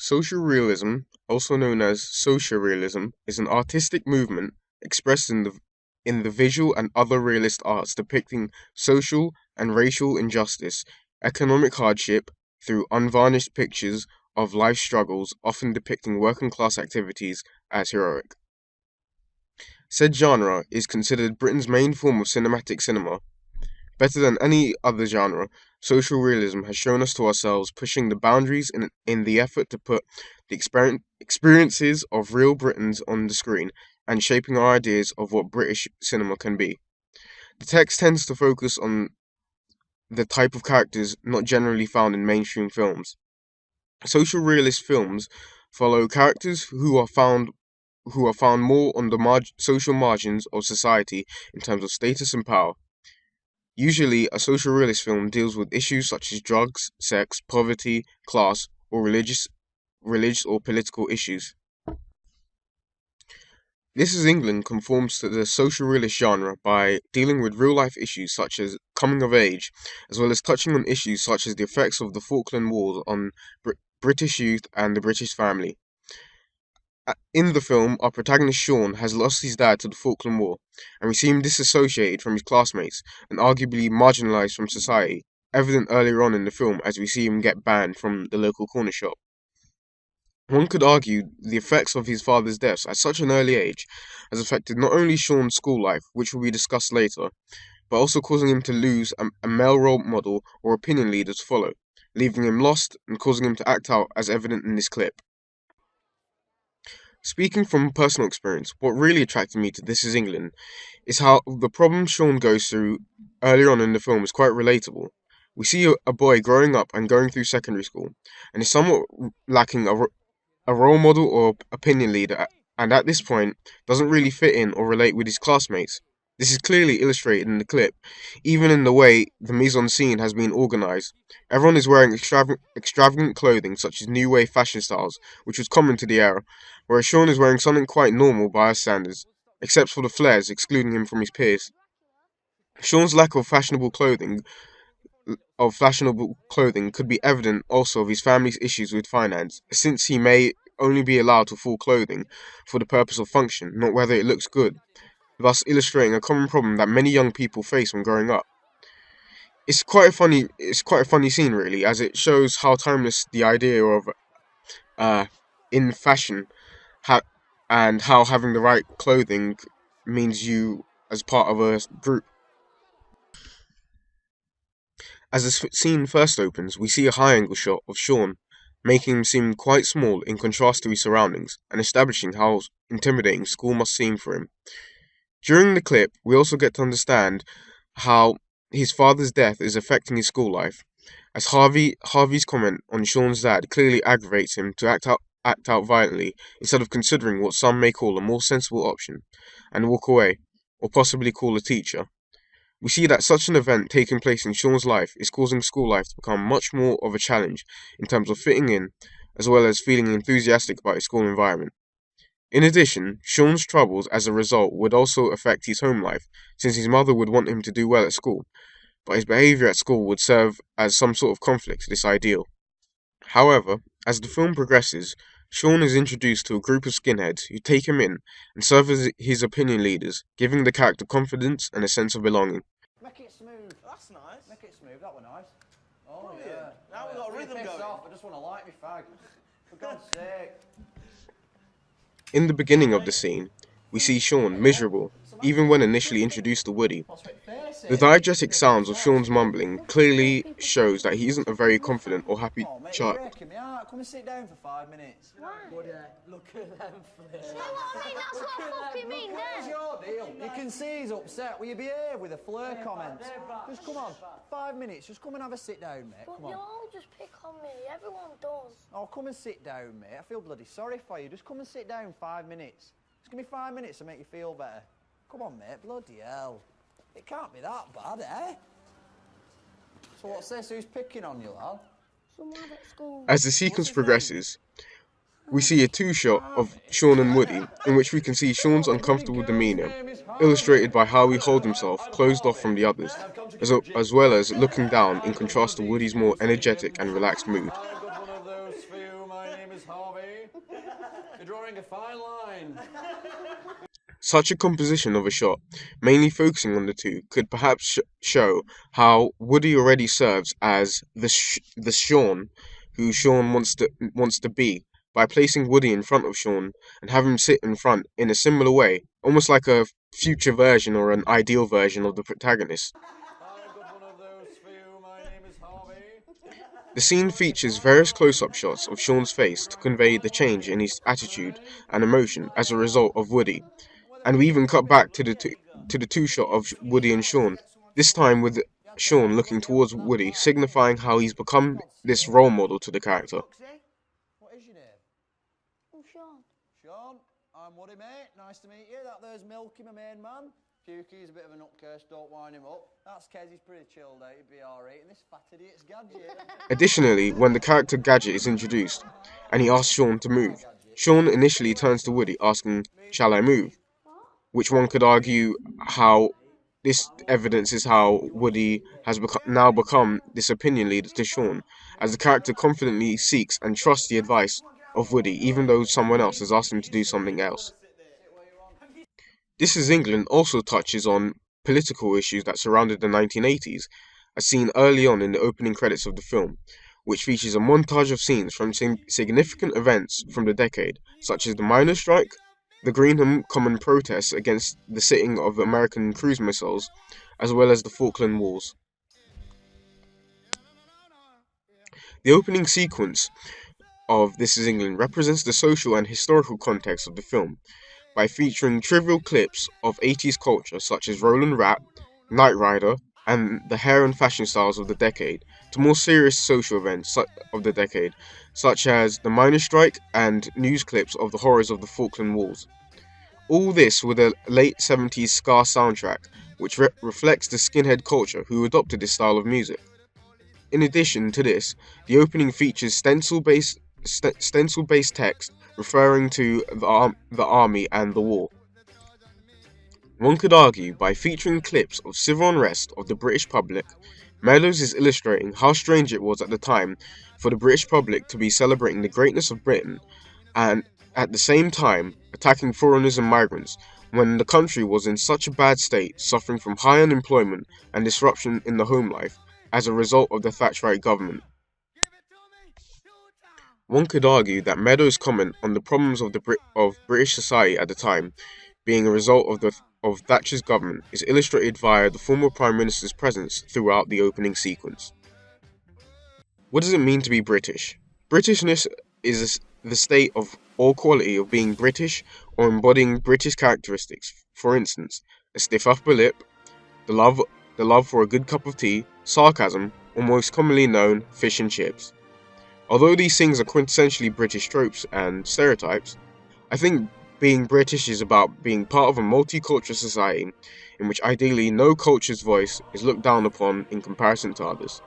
Social realism, also known as social realism, is an artistic movement expressed in the visual and other realist arts depicting social and racial injustice, economic hardship through unvarnished pictures of life struggles, often depicting working class activities as heroic. Said genre is considered Britain's main form of cinematic cinema. Better than any other genre, social realism has shown us to ourselves pushing the boundaries in the effort to put the experiences of real Britons on the screen and shaping our ideas of what British cinema can be. The text tends to focus on the type of characters not generally found in mainstream films. Social realist films follow characters who are found more on the social margins of society in terms of status and power. Usually, a social realist film deals with issues such as drugs, sex, poverty, class, or religious or political issues. This is England conforms to the social realist genre by dealing with real-life issues such as coming of age, as well as touching on issues such as the effects of the Falkland Wars on British youth and the British family. In the film, our protagonist Sean has lost his dad to the Falkland War, and we see him disassociated from his classmates and arguably marginalised from society, evident earlier on in the film as we see him get banned from the local corner shop. One could argue the effects of his father's deaths at such an early age has affected not only Sean's school life, which will be discussed later, but also causing him to lose a male role model or opinion leader to follow, leaving him lost and causing him to act out as evident in this clip. Speaking from personal experience, what really attracted me to This Is England is how the problem Sean goes through earlier on in the film is quite relatable. We see a boy growing up and going through secondary school, and is somewhat lacking a role model or opinion leader, and at this point doesn't really fit in or relate with his classmates. This is clearly illustrated in the clip, even in the way the mise en scene has been organised. Everyone is wearing extravagant clothing such as new wave fashion styles, which was common to the era, whereas Sean is wearing something quite normal by our standards, except for the flares excluding him from his peers. Sean's lack of fashionable clothing could be evident also of his family's issues with finance, since he may only be allowed to full clothing for the purpose of function, not whether it looks good, thus illustrating a common problem that many young people face when growing up. It's quite a funny scene really, as it shows how timeless the idea of uh in fashion ha- and how having the right clothing means you as part of a group. As the scene first opens, we see a high-angle shot of Sean, making him seem quite small in contrast to his surroundings, and establishing how intimidating school must seem for him. During the clip, we also get to understand how his father's death is affecting his school life, as Harvey's comment on Sean's dad clearly aggravates him to act out violently instead of considering what some may call a more sensible option and walk away, or possibly call a teacher. We see that such an event taking place in Sean's life is causing school life to become much more of a challenge in terms of fitting in, as well as feeling enthusiastic about his school environment. In addition, Sean's troubles as a result would also affect his home life, since his mother would want him to do well at school, but his behaviour at school would serve as some sort of conflict to this ideal. However, as the film progresses, Sean is introduced to a group of skinheads who take him in and serve as his opinion leaders, giving the character confidence and a sense of belonging. Make it smooth. That's nice. Make it smooth. That were nice. Oh Brilliant. yeah. Now we've got a rhythm going. Off. I just want to light me fag. For God's sake. In the beginning of the scene, we see Sean miserable, even when initially introduced to Woody. The diegetic sounds of Sean's mumbling clearly shows that he isn't a very confident or happy Oh mate, child. you're breaking me heart. Come and sit down for 5 minutes. Why? Look at them flares. No, I mean, that's what I fucking mean What's then. your deal? You can see he's upset. Will you behave with the flirt comments? Just come on. 5 minutes. Just come and have a sit down, mate. But Come you on. all just pick on me. Everyone does. Oh, come and sit down, mate. I feel bloody sorry for you. Just come and sit down 5 minutes. Just give me 5 minutes to make you feel better. Come on, mate. Bloody hell. It can't be that bad, eh? So what's this? Who's picking on you, lad? Some lad at school. As the sequence progresses, we see a two-shot of Sean and Woody, in which we can see Sean's uncomfortable demeanour, illustrated by how he holds himself closed off from the others, as well as looking down in contrast to Woody's more energetic and relaxed mood. I've got one of those for you. My name is is Harvey. You're drawing a fine line. Such a composition of a shot, mainly focusing on the two, could perhaps show how Woody already serves as the Sean who Sean wants to be, by placing Woody in front of Sean and have him sit in front in a similar way, almost like a future version or an ideal version of the protagonist. I've got one of those for you. My name is Harvey. The scene features various close-up shots of Sean's face to convey the change in his attitude and emotion as a result of Woody, and we even cut back to the two shot of Woody and Sean, this time with Sean looking towards Woody, signifying how he's become this role model to the character. What is your name? I'm Sean. Sean, I'm Woody, mate. Nice to meet you. That there's Milky, my main man. Pukey's a bit of a nutcase, don't wind him up. That's Kez, he's pretty chilled out, he'd be alright. And this fat idiot's Gadget. Additionally, when the character Gadget is introduced, and he asks Sean to move, Sean initially turns to Woody asking, "Shall I move?" Which one could argue how this evidence is how Woody has now become this opinion leader to Sean, as the character confidently seeks and trusts the advice of Woody, even though someone else has asked him to do something else. This Is England also touches on political issues that surrounded the 1980s, as seen early on in the opening credits of the film, which features a montage of scenes from significant events from the decade, such as the miners' strike, the Greenham Common protests against the sitting of American cruise missiles, as well as the Falkland Wars. The opening sequence of This Is England represents the social and historical context of the film, by featuring trivial clips of 80s culture such as Roland Rat, Knight Rider, and the hair and fashion styles of the decade, to more serious social events of the decade, such as the miners' strike and news clips of the horrors of the Falkland Wars. All this with a late 70s ska soundtrack, which reflects the skinhead culture who adopted this style of music. In addition to this, the opening features stencil-based text referring to the army and the war. One could argue, by featuring clips of civil unrest of the British public, Meadows is illustrating how strange it was at the time for the British public to be celebrating the greatness of Britain and at the same time attacking foreigners and migrants, when the country was in such a bad state, suffering from high unemployment and disruption in the home life as a result of the Thatcherite government. One could argue that Meadows' comment on the problems of British society at the time being a result of Thatcher's government is illustrated via the former Prime Minister's presence throughout the opening sequence. What does it mean to be British? Britishness is the state of or quality of being British or embodying British characteristics. For instance, a stiff upper lip, the love for a good cup of tea, sarcasm, or most commonly known, fish and chips. Although these things are quintessentially British tropes and stereotypes, I think being British is about being part of a multicultural society in which ideally no culture's voice is looked down upon in comparison to others.